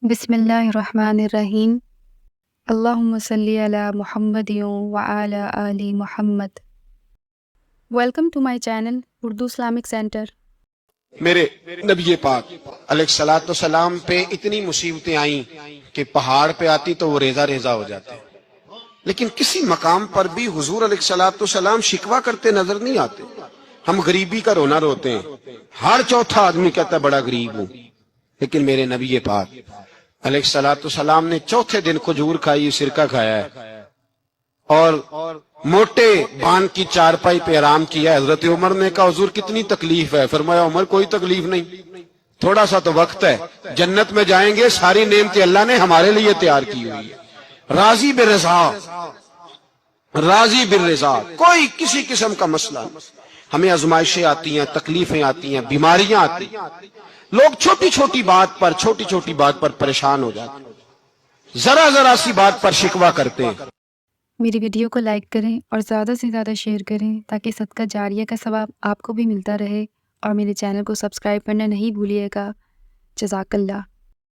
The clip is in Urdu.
بسم اللہ الرحمن الرحیم۔ اللہم صلی علی محمد وعلی آل Muhammad. Welcome to my channel Urdu Islamic centre. میرے نبی پاک علیہ الصلوۃ والسلام پہ اتنی مصیبتیں آئیں کہ پہاڑ پہ آتی تو وہ ریزہ ریزہ ہو جاتے، لیکن کسی مقام پر بھی حضور علیہ الصلوۃ والسلام شکوہ کرتے نظر نہیں آتے۔ ہم غریبی کا رونا روتے ہیں، ہر چوتھا آدمی کہتا ہے بڑا غریب ہوں، لیکن میرے نبی پاک علیہ الصلوۃ والسلام نے چوتھے دن کھجور کھائی، سرکہ کھایا ہے اور موٹے بان کی چارپائی پہ آرام کیا ہے۔ حضرت عمر نے کہا حضور کتنی تکلیف ہے؟ فرمایا عمر کوئی تکلیف نہیں، تھوڑا سا تو وقت ہے، جنت میں جائیں گے، ساری نعمتیں اللہ نے ہمارے لیے تیار کی ہوئی ہے۔ راضی بالرضا، راضی بالرضا، کوئی کسی قسم کا مسئلہ نہیں۔ ہمیں آزمائشیں آتی ہیں، تکلیفیں آتی ہیں، بیماریاں آتی ہیں، لوگ چھوٹی چھوٹی بات پر پریشان ہو جاتے ہیں، ذرا ذرا سی بات پر شکوہ کرتے ہیں۔ میری ویڈیو کو لائک کریں اور زیادہ سے زیادہ شیئر کریں تاکہ صدقہ جاریہ کا ثواب آپ کو بھی ملتا رہے، اور میرے چینل کو سبسکرائب کرنا نہیں بھولیے گا۔ جزاک اللہ۔